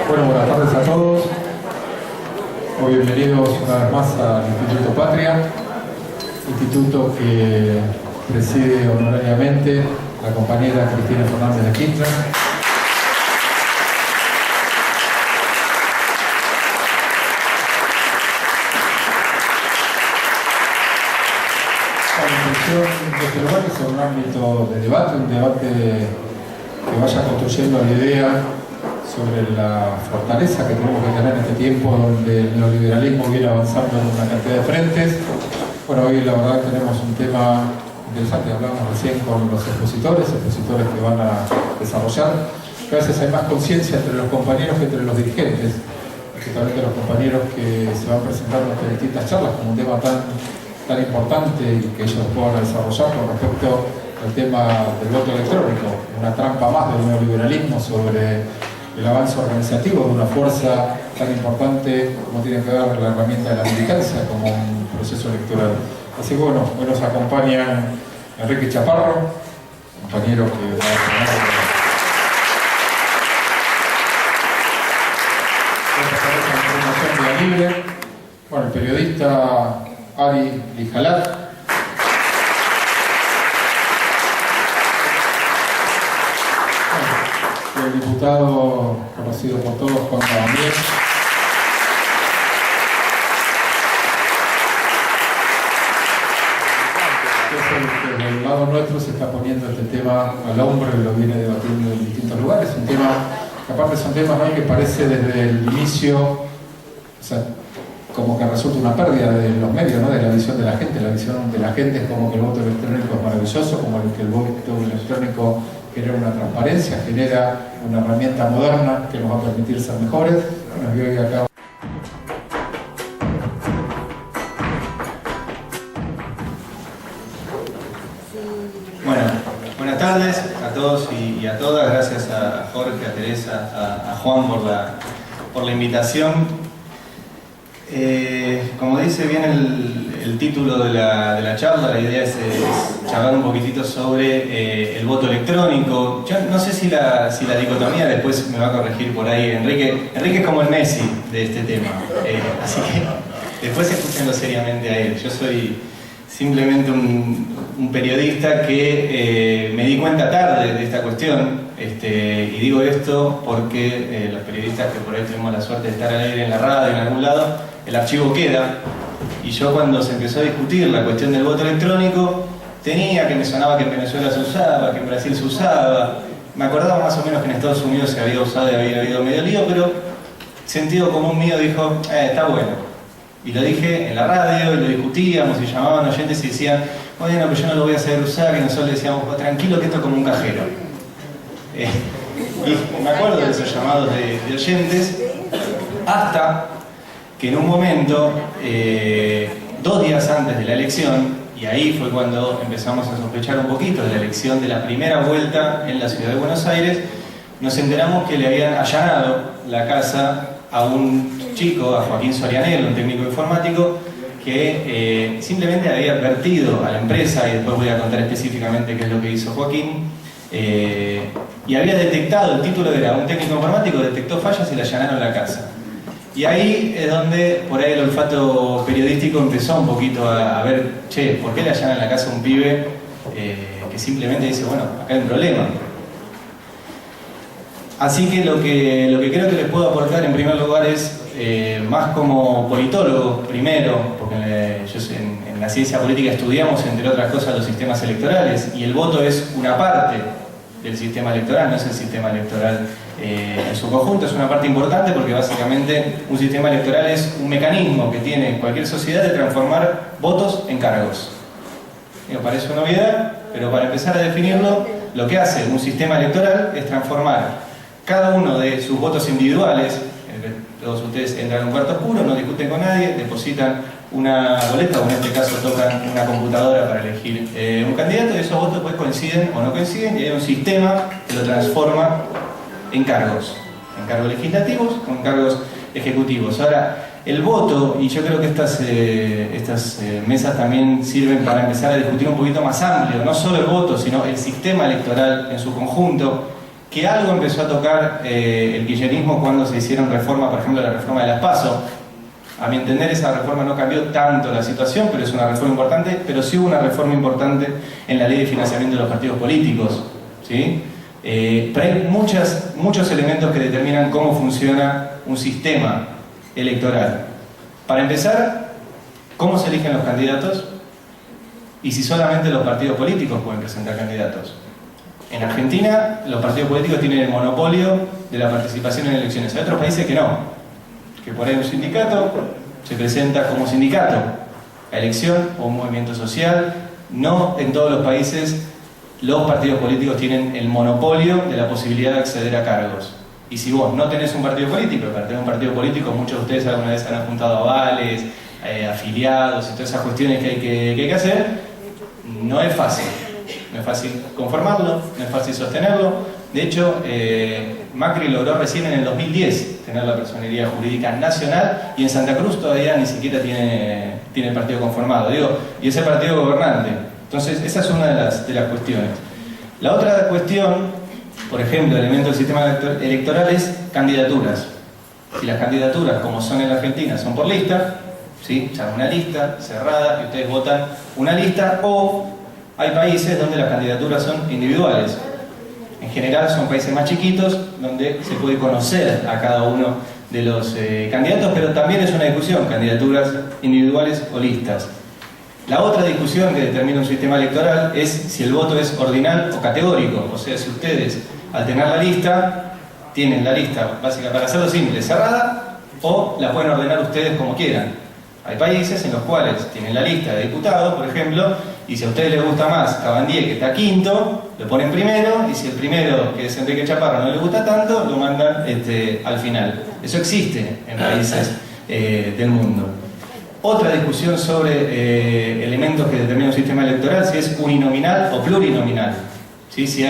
Bueno, buenas tardes a todos. Bienvenidos una vez más al Instituto Patria, instituto que preside honorariamente la compañera Cristina Fernández de Kirchner. La intención de este lugar es un ámbito de debate, un debate que vaya construyendo la idea sobre la fortaleza que tenemos que tener en este tiempo donde el neoliberalismo viene avanzando en una cantidad de frentes. Bueno, hoy la verdad tenemos un tema interesante, hablamos recién con los expositores que van a desarrollar. A veces hay más conciencia entre los compañeros que entre los dirigentes, especialmente los compañeros que se van presentando en distintas charlas como un tema tan importante y que ellos puedan desarrollar con respecto al tema del voto electrónico, una trampa más del neoliberalismo sobre el avance organizativo de una fuerza tan importante como tiene que ver la herramienta de la militancia como un proceso electoral. Así que bueno, hoy nos acompañan Enrique Chaparro, compañero que va a tener la libre, bueno, el periodista Ari Lijalat, el diputado conocido por todos, Juan Cabambier. Desde el lado nuestro se está poniendo este tema al hombro y lo viene debatiendo en distintos lugares. Un tema, que aparte son temas, ¿no?, que parece desde el inicio, o sea, como que resulta una pérdida de los medios, ¿no?, de la visión de la gente. La visión de la gente es como que el voto electrónico es maravilloso, como que el voto electrónico genera una transparencia, genera una herramienta moderna que nos va a permitir ser mejores. Bueno, y hoy acá. Bueno, buenas tardes a todos y a todas. Gracias a Jorge, a Teresa, a Juan por la invitación. Como dice bien el título de la charla, la idea es charlar un poquitito sobre el voto electrónico. Yo no sé si la dicotomía después me va a corregir por ahí Enrique. Enrique es como el Messi de este tema, así que después escúchenlo seriamente a él. Yo soy simplemente un periodista que me di cuenta tarde de esta cuestión, y digo esto porque los periodistas que por ahí tuvimos la suerte de estar al aire en la radio, en algún lado, el archivo queda, y yo cuando se empezó a discutir la cuestión del voto electrónico, que me sonaba que en Venezuela se usaba, que en Brasil se usaba, me acordaba más o menos que en Estados Unidos se había usado y había habido medio lío, pero sentido común mío dijo, está bueno. Y lo dije en la radio, y lo discutíamos, y llamaban oyentes y decían, bueno, pero yo no lo voy a saber usar, que nosotros le decíamos, tranquilo que esto es como un cajero. Y me acuerdo de esos llamados de oyentes, hasta que en un momento, 2 días antes de la elección, y ahí fue cuando empezamos a sospechar un poquito de la elección de la primera vuelta en la ciudad de Buenos Aires, nos enteramos que le habían allanado la casa a un chico, a Joaquín Sorianel, un técnico informático, que simplemente había advertido a la empresa, y después voy a contar específicamente qué es lo que hizo Joaquín, y había detectado, el título era un técnico informático detectó fallas y le allanaron la casa. Y ahí es donde por ahí el olfato periodístico empezó un poquito a ver, che, ¿por qué le allanan la casa a un pibe que simplemente dice, bueno, acá hay un problema? Así que lo que creo que les puedo aportar en primer lugar es, más como politólogo primero, porque en la ciencia política estudiamos, entre otras cosas, los sistemas electorales, y el voto es una parte del sistema electoral, no es el sistema electoral en su conjunto, es una parte importante porque básicamente un sistema electoral es un mecanismo que tiene cualquier sociedad de transformar votos en cargos. Parece una obviedad, pero para empezar a definirlo, lo que hace un sistema electoral es transformar cada uno de sus votos individuales. Todos ustedes entran en un cuarto oscuro, no discuten con nadie, depositan una boleta, o en este caso tocan una computadora para elegir un candidato, y esos votos pues coinciden o no coinciden, y hay un sistema que lo transforma en cargos legislativos con cargos ejecutivos. Ahora, el voto, y yo creo que estas mesas también sirven para empezar a discutir un poquito más amplio, no solo el voto, sino el sistema electoral en su conjunto, que algo empezó a tocar el kirchnerismo cuando se hicieron reformas, por ejemplo la reforma de las PASO. A mi entender esa reforma no cambió tanto la situación, pero es una reforma importante, pero sí hubo una reforma importante en la ley de financiamiento de los partidos políticos, ¿sí? Pero hay muchos elementos que determinan cómo funciona un sistema electoral. Para empezar, ¿cómo se eligen los candidatos? Y si solamente los partidos políticos pueden presentar candidatos. En Argentina, los partidos políticos tienen el monopolio de la participación en elecciones. Hay otros países que no. Que por ahí un sindicato se presenta como sindicato a elección o un movimiento social. No en todos los países los partidos políticos tienen el monopolio de la posibilidad de acceder a cargos. Y si vos no tenés un partido político, para tener un partido político muchos de ustedes alguna vez han juntado avales, afiliados y todas esas cuestiones que hay que hacer, no es fácil. No es fácil conformarlo, no es fácil sostenerlo. De hecho, Macri logró recién en el 2010 tener la personería jurídica nacional y en Santa Cruz todavía ni siquiera tiene el partido conformado. Y es el partido gobernante. Entonces, esa es una de las cuestiones. La otra cuestión, por ejemplo, elemento del sistema electoral es candidaturas. Si las candidaturas, como son en la Argentina, son por lista, ¿sí? O sea, una lista cerrada y ustedes votan una lista, o hay países donde las candidaturas son individuales. En general son países más chiquitos donde se puede conocer a cada uno de los candidatos, pero también es una discusión, candidaturas individuales o listas. La otra discusión que determina un sistema electoral es si el voto es ordinal o categórico. O sea, si ustedes, al tener la lista, tienen la lista, básicamente, para hacerlo simple, cerrada, o la pueden ordenar ustedes como quieran. Hay países en los cuales tienen la lista de diputados, por ejemplo, y si a ustedes les gusta más Cabandier, que está quinto, lo ponen primero, y si el primero, que es Enrique Chaparro, no les gusta tanto, lo mandan al final. Eso existe en países del mundo. Otra discusión sobre elementos que determinan un sistema electoral, si es uninominal o plurinominal. ¿Sí? Si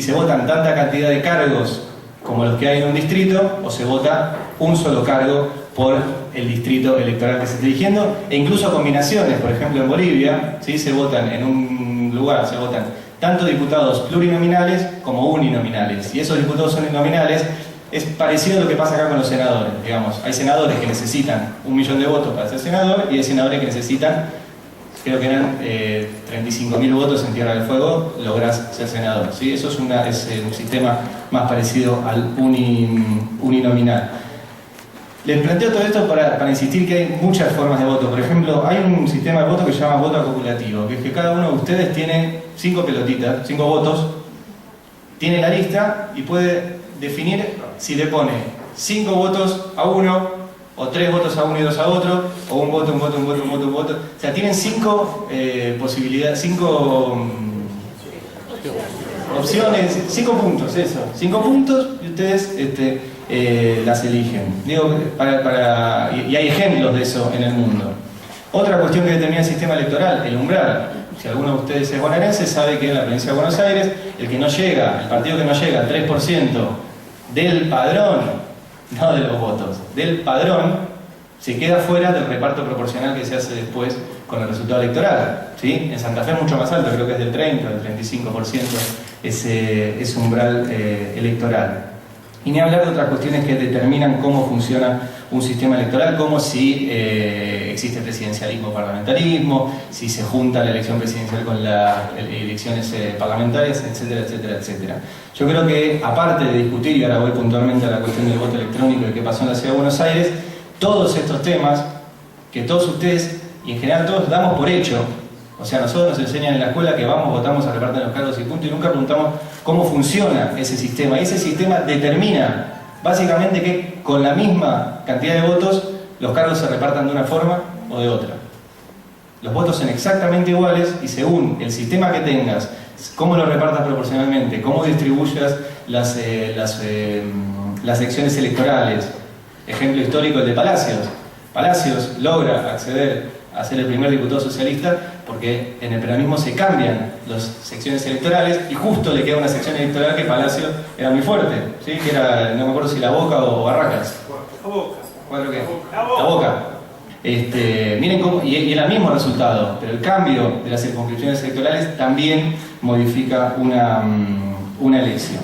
se votan tanta cantidad de cargos como los que hay en un distrito, o se vota un solo cargo por el distrito electoral que se está eligiendo, e incluso combinaciones. Por ejemplo, en Bolivia, ¿sí? Se votan en un lugar, se votan tanto diputados plurinominales como uninominales, y esos diputados uninominales es parecido a lo que pasa acá con los senadores. Digamos, hay senadores que necesitan 1 millón de votos para ser senador, y hay senadores que necesitan, creo que eran 35.000 votos en Tierra del Fuego, lográs ser senador, ¿sí? Eso es un sistema más parecido al uninominal. Les planteo todo esto para insistir que hay muchas formas de voto. Por ejemplo, hay un sistema de voto que se llama voto acumulativo, que es que cada uno de ustedes tiene 5 pelotitas, 5 votos, tiene la lista y puede definir si le pone 5 votos a uno, o 3 votos a uno y 2 a otro, o un voto. O sea, tienen 5 posibilidades, 5 opciones, 5 puntos, eso. 5 puntos y ustedes las eligen. Y hay ejemplos de eso en el mundo. Otra cuestión que determina el sistema electoral, el umbral. Si alguno de ustedes es bonaerense, sabe que en la provincia de Buenos Aires, el partido que no llega al 3% del padrón, no de los votos, del padrón, se queda fuera del reparto proporcional que se hace después con el resultado electoral, ¿sí? En Santa Fe es mucho más alto, creo que es del 30 o del 35% ese umbral electoral. Y ni hablar de otras cuestiones que determinan cómo funciona un sistema electoral, como si existe presidencialismo o parlamentarismo, si se junta la elección presidencial con las elecciones parlamentarias, etcétera, etcétera, etcétera. Yo creo que, aparte de discutir, y ahora voy puntualmente a la cuestión del voto electrónico y qué pasó en la Ciudad de Buenos Aires, todos estos temas que todos ustedes, y en general todos, damos por hecho. O sea, nosotros nos enseñan en la escuela que vamos, votamos, a repartir los cargos y punto, y nunca preguntamos cómo funciona ese sistema. Y ese sistema determina, básicamente, que con la misma cantidad de votos, los cargos se repartan de una forma o de otra. Los votos son exactamente iguales, y según el sistema que tengas, cómo lo repartas proporcionalmente, cómo distribuyas las secciones electorales. Ejemplo histórico, el de Palacios. Palacios logra acceder a ser el primer diputado socialista porque en el peronismo se cambian las secciones electorales, y justo le queda una sección electoral que Palacio era muy fuerte, ¿sí? Que era, no me acuerdo si La Boca o Barracas. La Boca. ¿Cuál qué? La Boca. Miren cómo, y era el mismo resultado, pero el cambio de las circunscripciones electorales también modifica una elección.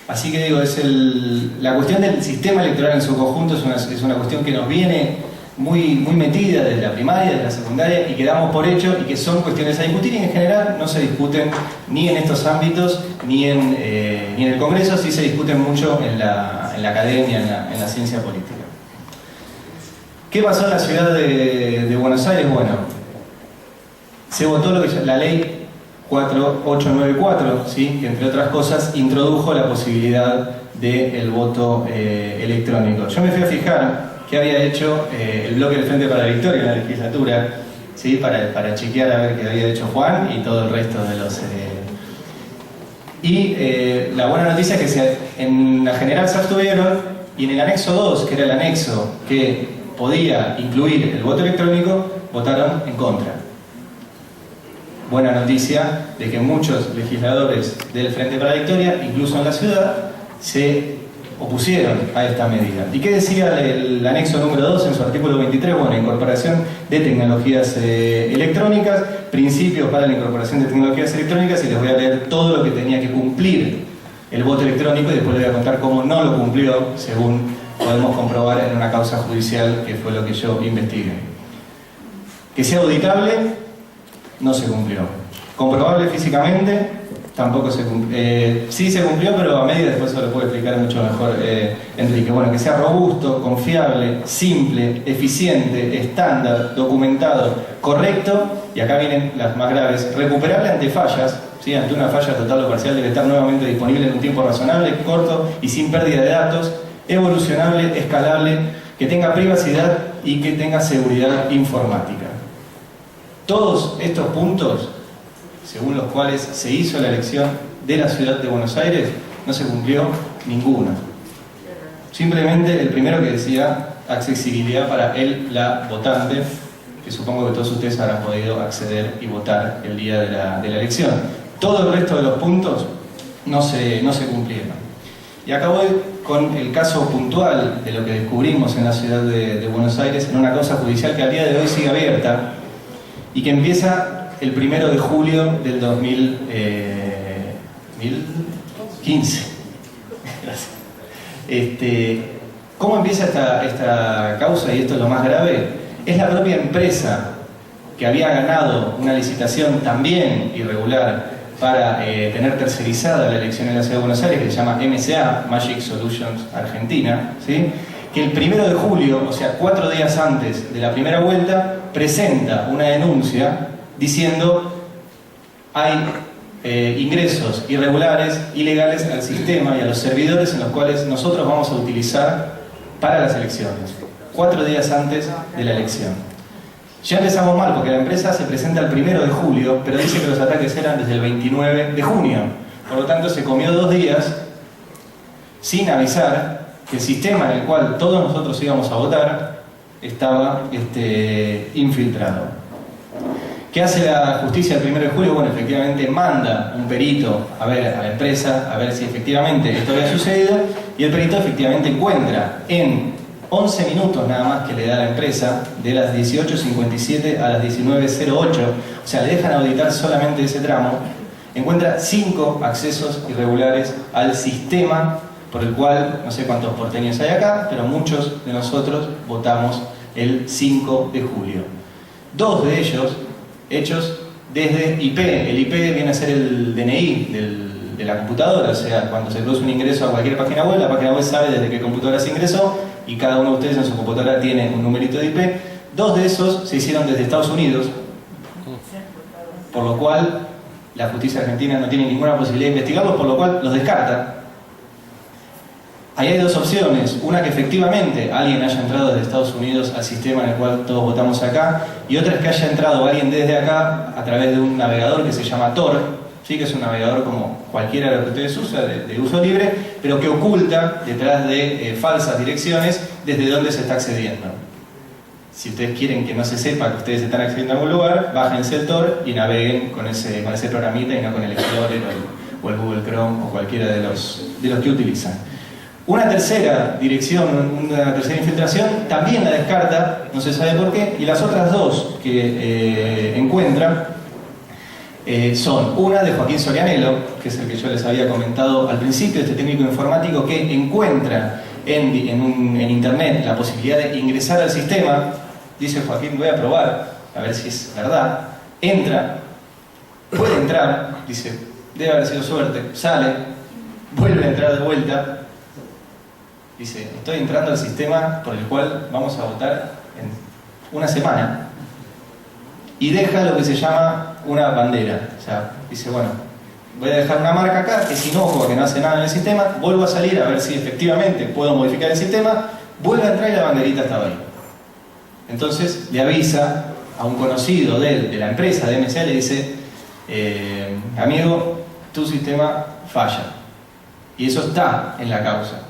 Así que digo, la cuestión del sistema electoral en su conjunto es una cuestión que nos viene muy metida desde la primaria, desde la secundaria, y que damos por hecho y que son cuestiones a discutir, y en general no se discuten ni en estos ámbitos ni en el Congreso, sí se discuten mucho en la academia, en la ciencia política. ¿Qué pasó en la ciudad de Buenos Aires? Bueno, se votó la ley 4894, ¿sí? Que entre otras cosas introdujo la posibilidad del voto electrónico. Yo me fui a fijar qué había hecho el bloque del Frente para la Victoria en la legislatura, ¿sí? Para chequear a ver qué había hecho Juan y todo el resto de los... la buena noticia es que en la general se abstuvieron, y en el anexo 2, que era el anexo que podía incluir el voto electrónico, votaron en contra. Buena noticia de que muchos legisladores del Frente para la Victoria, incluso en la ciudad, se opusieron a esta medida. ¿Y qué decía el anexo número 2 en su artículo 23? Bueno, incorporación de tecnologías electrónicas, principios para la incorporación de tecnologías electrónicas, y les voy a leer todo lo que tenía que cumplir el voto electrónico, y después les voy a contar cómo no lo cumplió, según podemos comprobar en una causa judicial, que fue lo que yo investigué. Que sea auditable, no se cumplió. Comprobable físicamente, tampoco se cumplió. Sí se cumplió, pero a medida, después se lo puede explicar mucho mejor Enrique. Bueno, que sea robusto, confiable, simple, eficiente, estándar, documentado, correcto, y acá vienen las más graves, recuperable ante fallas, ¿sí? Ante una falla total o parcial debe estar nuevamente disponible en un tiempo razonable, corto y sin pérdida de datos, evolucionable, escalable, que tenga privacidad y que tenga seguridad informática. Todos estos puntos, según los cuales se hizo la elección de la ciudad de Buenos Aires, no se cumplió ninguno. Simplemente el primero, que decía accesibilidad para la votante, que supongo que todos ustedes habrán podido acceder y votar el día de la elección. Todo el resto de los puntos no se cumplieron. Y acá voy con el caso puntual de lo que descubrimos en la ciudad de Buenos Aires, en una causa judicial que al día de hoy sigue abierta y que empieza el 1 de julio del 2015. Gracias. ¿Cómo empieza esta causa? Y esto es lo más grave. Es la propia empresa que había ganado una licitación también irregular para tener tercerizada la elección en la ciudad de Buenos Aires, que se llama MSA, Magic Solutions Argentina, ¿sí? Que el 1 de julio, o sea, 4 días antes de la primera vuelta, presenta una denuncia diciendo hay ingresos irregulares, ilegales al sistema y a los servidores en los cuales nosotros vamos a utilizar para las elecciones, 4 días antes de la elección. Ya empezamos mal, porque la empresa se presenta el 1 de julio, pero dice que los ataques eran desde el 29 de junio. Por lo tanto, se comió 2 días sin avisar que el sistema en el cual todos nosotros íbamos a votar estaba infiltrado. ¿Qué hace la justicia el 1 de julio? Bueno, efectivamente manda un perito a ver a la empresa, a ver si efectivamente esto había sucedido, y el perito efectivamente encuentra en 11 minutos nada más que le da a la empresa, de las 18:57 a las 19:08, o sea, le dejan auditar solamente ese tramo, encuentra 5 accesos irregulares al sistema por el cual, no sé cuántos porteños hay acá, pero muchos de nosotros votamos el 5 de julio. 2 de ellos hechos desde IP. El IP viene a ser el DNI de la computadora, o sea, cuando se produce un ingreso a cualquier página web, la página web sabe desde qué computadora se ingresó, y cada uno de ustedes en su computadora tiene un numerito de IP. 2 de esos se hicieron desde Estados Unidos, por lo cual la justicia argentina no tiene ninguna posibilidad de investigarlos, por lo cual los descarta. Ahí hay 2 opciones: una, que efectivamente alguien haya entrado desde Estados Unidos al sistema en el cual todos votamos acá, y otra es que haya entrado alguien desde acá a través de un navegador que se llama Tor, ¿sí? Que es un navegador como cualquiera de los que ustedes usan, de uso libre, pero que oculta detrás de falsas direcciones desde donde se está accediendo. Si ustedes quieren que no se sepa que ustedes están accediendo a algún lugar, bájense el Tor y naveguen con ese programita, y no con el Explorer o el Google Chrome o cualquiera de los que utilizan. Una tercera dirección, una tercera infiltración, también la descarta, no se sabe por qué, y las otras 2 que encuentra son una de Joaquín Sorianello, que es el que yo les había comentado al principio, este técnico informático que encuentra en internet la posibilidad de ingresar al sistema. Dice Joaquín, voy a probar, a ver si es verdad. Entra, puede entrar, dice, debe haber sido suerte, sale, vuelve a entrar de vuelta, dice, estoy entrando al sistema por el cual vamos a votar en una semana, y deja lo que se llama una bandera. O sea, dice, bueno, voy a dejar una marca acá, que si no, o que no hace nada en el sistema, vuelvo a salir a ver si efectivamente puedo modificar el sistema, vuelve a entrar y la banderita estaba ahí. Entonces le avisa a un conocido de la empresa, de MCA, le dice, amigo, tu sistema falla. Y eso está en la causa.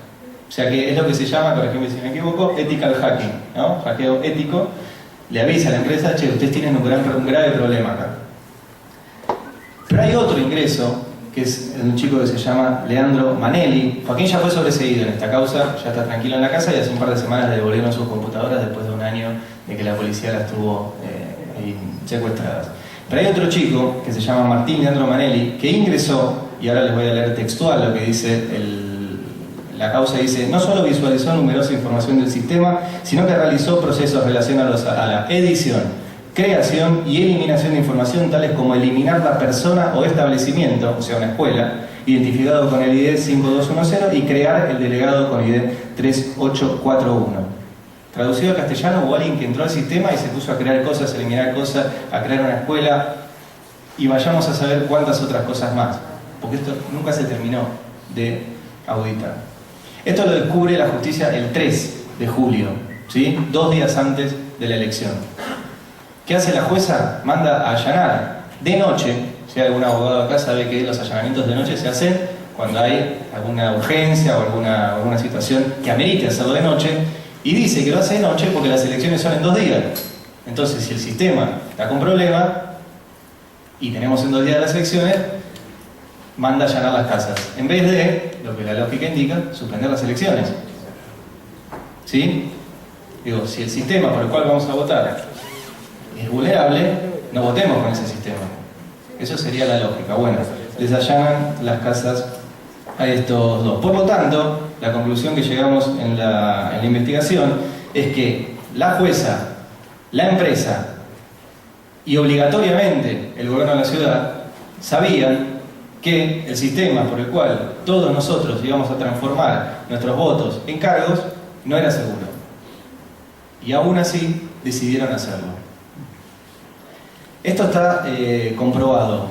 O sea que es lo que se llama, corregime si me equivoco, ethical hacking, ¿no? Hackeo ético. Le avisa a la empresa, che, ustedes tienen un grave problema acá. Pero hay otro ingreso, que es de un chico que se llama Leandro Manelli. Joaquín ya fue sobreseído en esta causa, ya está tranquilo en la casa y hace un par de semanas le devolvieron sus computadoras después de un año de que la policía las tuvo ahí secuestradas. Pero hay otro chico que se llama Martín Leandro Manelli que ingresó, y ahora les voy a leer textual lo que dice la causa. Dice, no solo visualizó numerosa información del sistema, sino que realizó procesos relacionados a la edición, creación y eliminación de información, tales como eliminar la persona o establecimiento, o sea, una escuela, identificado con el ID 5210, y crear el delegado con ID 3841. Traducido al castellano, hubo alguien que entró al sistema y se puso a crear cosas, a eliminar cosas, a crear una escuela, y vayamos a saber cuántas otras cosas más, porque esto nunca se terminó de auditar. Esto lo descubre la justicia el 3 de julio, ¿sí? 2 días antes de la elección. ¿Qué hace la jueza? Manda a allanar de noche. Si hay algún abogado acá sabe que los allanamientos de noche se hacen cuando hay alguna urgencia o alguna situación que amerite hacerlo de noche, y dice que lo hace de noche porque las elecciones son en 2 días. Entonces, si el sistema está con problema y tenemos en 2 días las elecciones, manda a allanar las casas, en vez de, lo que la lógica indica, suspender las elecciones. ¿Sí? Digo, si el sistema por el cual vamos a votar es vulnerable, no votemos con ese sistema. Eso sería la lógica. Bueno, les allanan las casas a estos dos. Por lo tanto, la conclusión que llegamos en la investigación es que la jueza, la empresa y obligatoriamente el gobierno de la ciudad sabían que el sistema por el cual todos nosotros íbamos a transformar nuestros votos en cargos no era seguro. Y aún así decidieron hacerlo. Esto está comprobado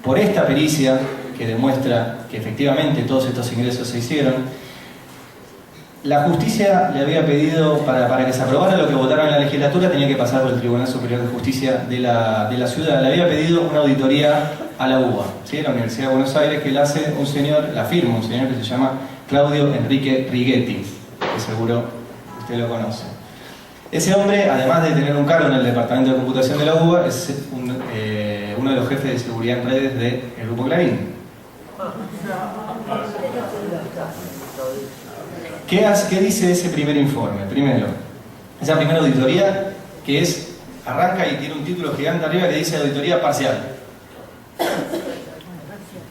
por esta pericia que demuestra que efectivamente todos estos ingresos se hicieron. La justicia le había pedido, para que se aprobara lo que votaron en la legislatura, tenía que pasar por el Tribunal Superior de Justicia de la ciudad. Le había pedido una auditoría a la UBA, ¿sí? La Universidad de Buenos Aires, que la hace un señor, la firma un señor que se llama Claudio Enrique Righetti, que seguro usted lo conoce. Ese hombre, además de tener un cargo en el Departamento de Computación de la UBA, es uno de los jefes de seguridad en redes del Grupo Clarín. ¿Qué dice ese primer informe? Primero, esa primera auditoría que arranca y tiene un título gigante arriba que dice auditoría parcial.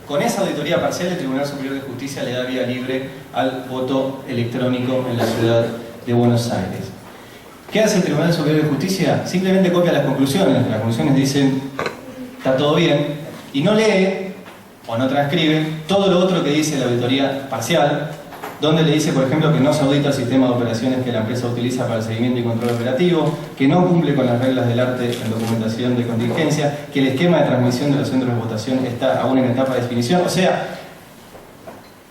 Con esa auditoría parcial el Tribunal Superior de Justicia le da vía libre al voto electrónico en la ciudad de Buenos Aires. ¿Qué hace el Tribunal Superior de Justicia? Simplemente copia las conclusiones. Las conclusiones dicen, está todo bien, y no lee o no transcribe todo lo otro que dice la auditoría parcial, donde le dice, por ejemplo, que no se audita el sistema de operaciones que la empresa utiliza para el seguimiento y control operativo, que no cumple con las reglas del arte en documentación de contingencia, que el esquema de transmisión de los centros de votación está aún en etapa de definición. O sea,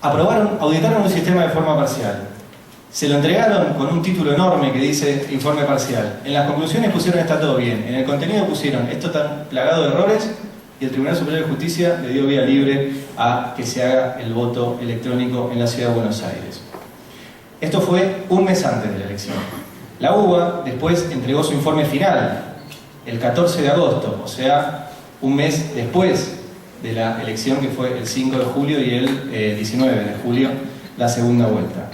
auditaron un sistema de forma parcial. Se lo entregaron con un título enorme que dice informe parcial. En las conclusiones pusieron está todo bien. En el contenido pusieron esto está plagado de errores, y el Tribunal Superior de Justicia le dio vía libre a que se haga el voto electrónico en la ciudad de Buenos Aires. Esto fue un mes antes de la elección. La UBA después entregó su informe final el 14 de agosto, o sea, un mes después de la elección, que fue el 5 de julio y el 19 de julio, la segunda vuelta.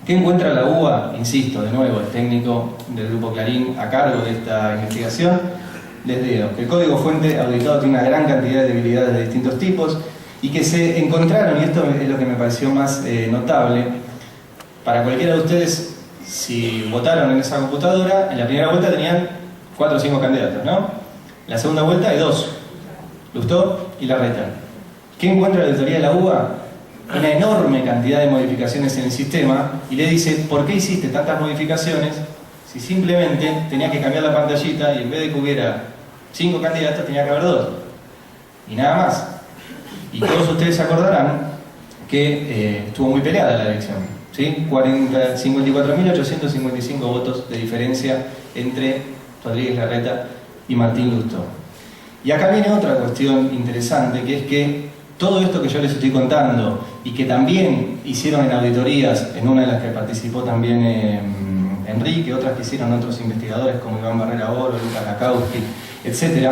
¿Qué encuentra la UBA? Insisto, de nuevo, el técnico del Grupo Clarín a cargo de esta investigación. les leo que el código fuente auditado tiene una gran cantidad de debilidades de distintos tipos y que se encontraron, y esto es lo que me pareció más notable, para cualquiera de ustedes, si votaron en esa computadora, en la primera vuelta tenían 4 o 5 candidatos, ¿no? En la segunda vuelta hay 2, Lustó y Larreta. ¿Qué encuentra la auditoría de la UBA? Una enorme cantidad de modificaciones en el sistema y le dice, ¿por qué hiciste tantas modificaciones si simplemente tenía que cambiar la pantallita y en vez de que hubiera 5 candidatos tenía que haber 2? Y nada más. Y todos ustedes se acordarán que estuvo muy peleada la elección, ¿sí? 54.855 votos de diferencia entre Rodríguez Larreta y Martín Lustó. Y acá viene otra cuestión interesante, que es que todo esto que yo les estoy contando y que también hicieron en auditorías, en una de las que participó también Enrique, otras que hicieron otros investigadores como Iván Barrera Oro, Lucas Lakowski, etc.,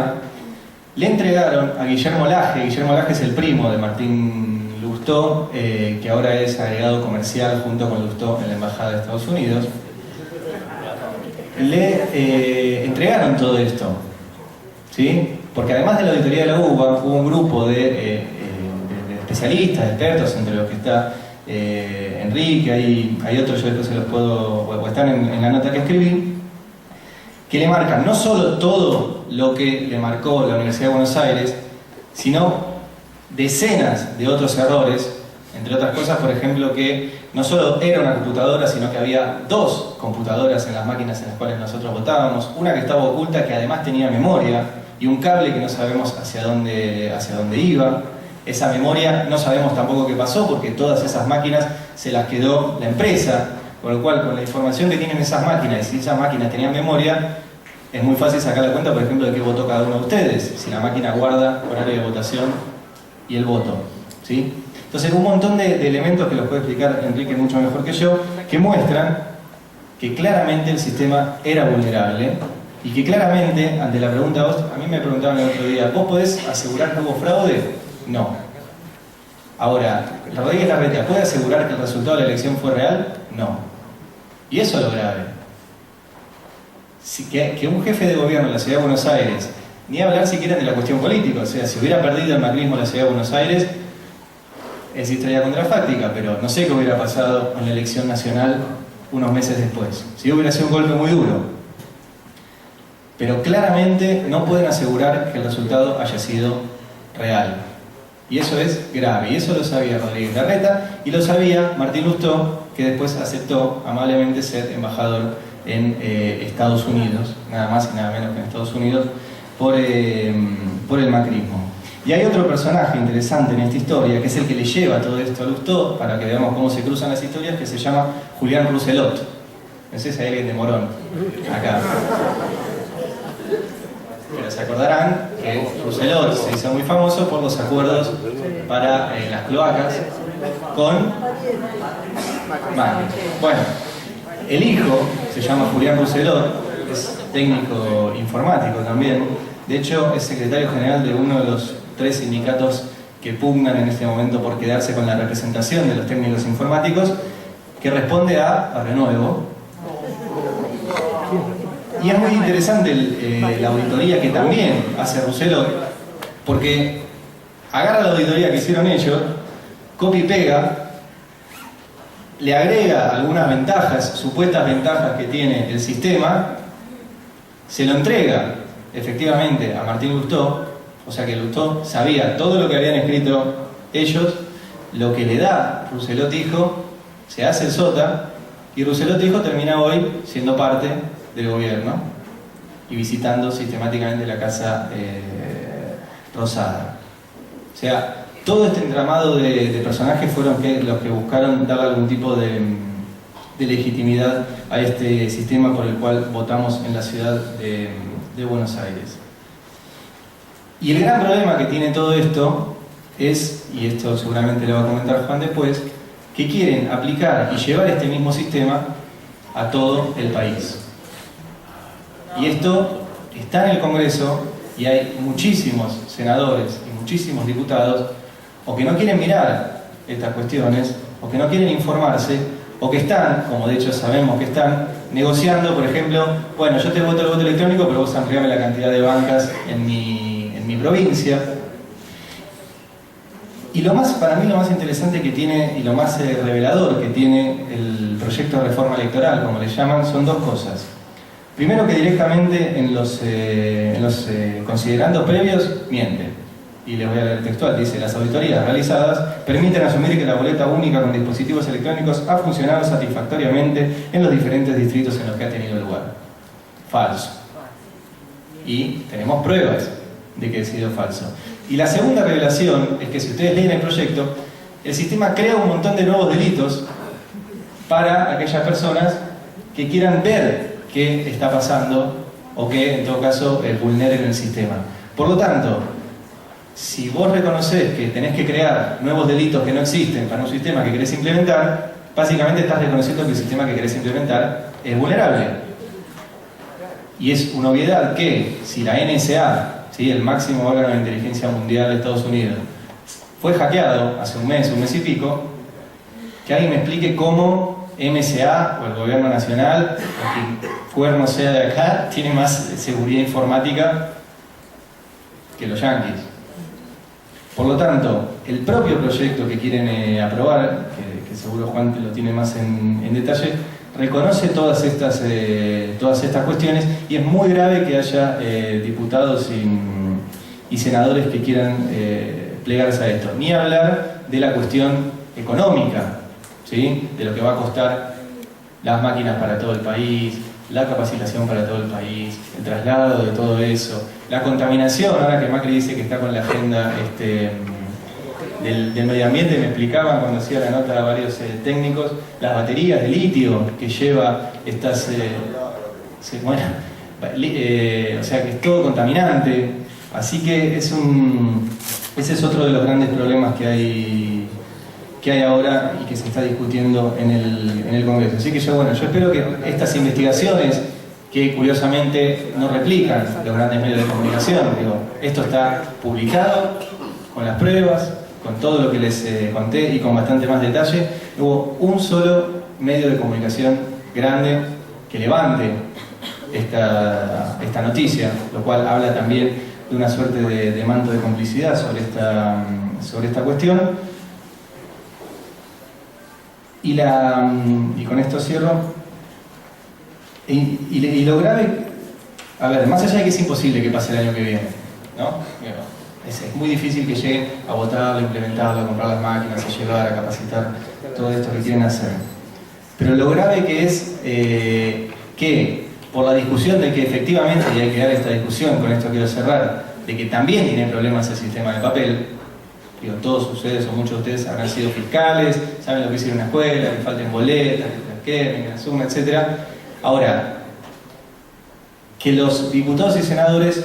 le entregaron a Guillermo Laje. Guillermo Laje es el primo de Martín Lustó, que ahora es agregado comercial junto con Lustó en la Embajada de Estados Unidos. Le entregaron todo esto, ¿sí? Porque además de la auditoría de la UBA, hubo un grupo de especialistas, de expertos, entre los que está Enrique, hay otros, yo después se los puedo, o están en la nota que escribí, que le marcan no solo todo lo que le marcó la Universidad de Buenos Aires, sino decenas de otros errores, entre otras cosas, por ejemplo, que no solo era una computadora, sino que había 2 computadoras en las máquinas en las cuales nosotros votábamos, una que estaba oculta que además tenía memoria y un cable que no sabemos hacia dónde iba. Esa memoria no sabemos tampoco qué pasó porque todas esas máquinas se las quedó la empresa, con lo cual con la información que tienen esas máquinas, y si esas máquinas tenían memoria, es muy fácil sacar la cuenta, por ejemplo, de qué votó cada uno de ustedes, si la máquina guarda horario de votación y el voto, ¿sí? Entonces, un montón de elementos que los puede explicar Enrique mucho mejor que yo, que muestran que claramente el sistema era vulnerable y que claramente, ante la pregunta, a mí me preguntaban el otro día, ¿vos podés asegurar que hubo fraude? No. Ahora, ¿Rodríguez Larreta puede asegurar que el resultado de la elección fue real? No. Y eso es lo grave. Que un jefe de gobierno de la Ciudad de Buenos Aires, ni hablar siquiera de la cuestión política, o sea, si hubiera perdido el macrismo en la Ciudad de Buenos Aires, es historia contrafáctica, pero no sé qué hubiera pasado en la elección nacional unos meses después. Si hubiera sido un golpe muy duro. Pero claramente no pueden asegurar que el resultado haya sido real. Y eso es grave, y eso lo sabía Rodríguez Larreta, y lo sabía Martín Lustó, que después aceptó amablemente ser embajador en Estados Unidos, nada más y nada menos que en Estados Unidos, por el macrismo. Y hay otro personaje interesante en esta historia, que es el que le lleva todo esto a Lustó, para que veamos cómo se cruzan las historias, que se llama Julián Rousselot. No sé si hay alguien de Morón acá. Pero se acordarán que Rousselot se hizo muy famoso por los acuerdos para las cloacas con Macri. Bueno, el hijo se llama Julián Rousselot, es técnico informático también. De hecho, es secretario general de uno de los 3 sindicatos que pugnan en este momento por quedarse con la representación de los técnicos informáticos, que responde a Renuevo. Y es muy interesante la auditoría que también hace Rousselot, porque agarra la auditoría que hicieron ellos, copia y pega, le agrega algunas ventajas, supuestas ventajas que tiene el sistema, se lo entrega efectivamente a Martín Lustó, o sea que Lustó sabía todo lo que habían escrito ellos, lo que le da Rousselot hijo, se hace el sota, y Rousselot hijo termina hoy siendo parte del gobierno y visitando sistemáticamente la Casa Rosada. O sea, todo este entramado de personajes fueron los que buscaron darle algún tipo de legitimidad a este sistema por el cual votamos en la ciudad de Buenos Aires. Y el gran problema que tiene todo esto es, y esto seguramente lo va a comentar Juan después, que quieren aplicar y llevar este mismo sistema a todo el país. Y esto está en el Congreso y hay muchísimos senadores y muchísimos diputados o que no quieren mirar estas cuestiones, o que no quieren informarse, o que están, como de hecho sabemos que están, negociando, por ejemplo, bueno, yo te voto el voto electrónico, pero vos ampliame la cantidad de bancas en mi provincia. Y para mí lo más interesante que tiene, y lo más revelador que tiene el proyecto de reforma electoral, como le llaman, son dos cosas. Primero, que directamente en los considerandos previos miente. Y les voy a leer textual, dice: las auditorías realizadas permiten asumir que la boleta única con dispositivos electrónicos ha funcionado satisfactoriamente en los diferentes distritos en los que ha tenido lugar. Falso. Y tenemos pruebas de que ha sido falso. Y la segunda revelación es que, si ustedes leen el proyecto, el sistema crea un montón de nuevos delitos para aquellas personas que quieran ver qué está pasando o que, en todo caso, vulneren el sistema. Por lo tanto, si vos reconocés que tenés que crear nuevos delitos que no existen para un sistema que querés implementar, básicamente estás reconociendo que el sistema que querés implementar es vulnerable. Y es una obviedad que, si la NSA, ¿sí?, el máximo órgano de inteligencia mundial de Estados Unidos, fue hackeado hace un mes y pico, que alguien me explique cómo MSA o el gobierno nacional, o quien cuerno sea de acá, tiene más seguridad informática que los yanquis. Por lo tanto, el propio proyecto que quieren aprobar, que seguro Juan lo tiene más en detalle, reconoce todas estas cuestiones, y es muy grave que haya diputados y senadores que quieran plegarse a esto. Ni hablar de la cuestión económica, ¿sí?, de lo que va a costar las máquinas para todo el país, la capacitación para todo el país, el traslado de todo eso, la contaminación. Ahora que Macri dice que está con la agenda del medio ambiente, me explicaban cuando hacía la nota a varios técnicos, las baterías de litio que lleva estas... o sea que es todo contaminante. Así que ese es otro de los grandes problemas que hay ahora y que se está discutiendo en el Congreso. Así que yo espero que estas investigaciones, que curiosamente no replican los grandes medios de comunicación, esto está publicado con las pruebas, con todo lo que les conté y con bastante más detalle. Hubo un solo medio de comunicación grande que levante esta noticia, lo cual habla también de una suerte de manto de complicidad sobre esta cuestión. Y con esto cierro. Y lo grave, a ver, más allá de que es imposible que pase el año que viene, ¿no? Es muy difícil que lleguen a votarlo, a implementarlo, a comprar las máquinas, a llegar, a capacitar todo esto que quieren hacer. Pero lo grave que es que, por la discusión de que efectivamente, y hay que dar esta discusión, con esto quiero cerrar, de que también tiene problemas el sistema de papel. Todos ustedes o muchos de ustedes habrán sido fiscales, saben lo que es ir a una escuela, que falten boletas, que la suma, etc. Ahora, que los diputados y senadores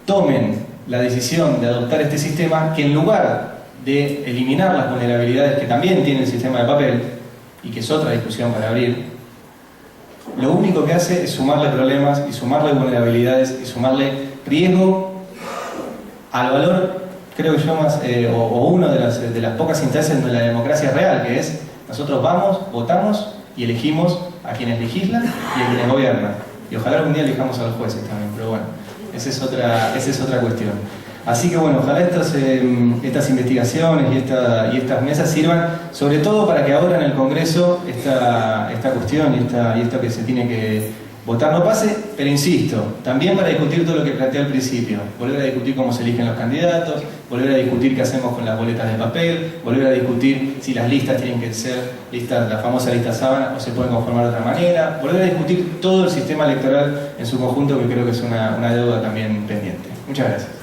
tomen la decisión de adoptar este sistema, que en lugar de eliminar las vulnerabilidades que también tiene el sistema de papel, y que es otra discusión para abrir, lo único que hace es sumarle problemas y sumarle vulnerabilidades y sumarle riesgo al valor, creo que yo más, o una de las pocas instancias de la democracia real, que es: nosotros vamos, votamos y elegimos a quienes legislan y a quienes gobiernan. Y ojalá algún día elijamos a los jueces también, pero bueno, esa es otra cuestión. Así que bueno, ojalá estas investigaciones y estas mesas sirvan sobre todo para que ahora en el Congreso esta cuestión y esto que se tiene que votar no pase, pero insisto, también para discutir todo lo que planteé al principio, volver a discutir cómo se eligen los candidatos, volver a discutir qué hacemos con las boletas de papel, volver a discutir si las listas tienen que ser listas, la famosa lista sábana, o se pueden conformar de otra manera, volver a discutir todo el sistema electoral en su conjunto, que creo que es una deuda también pendiente. Muchas gracias.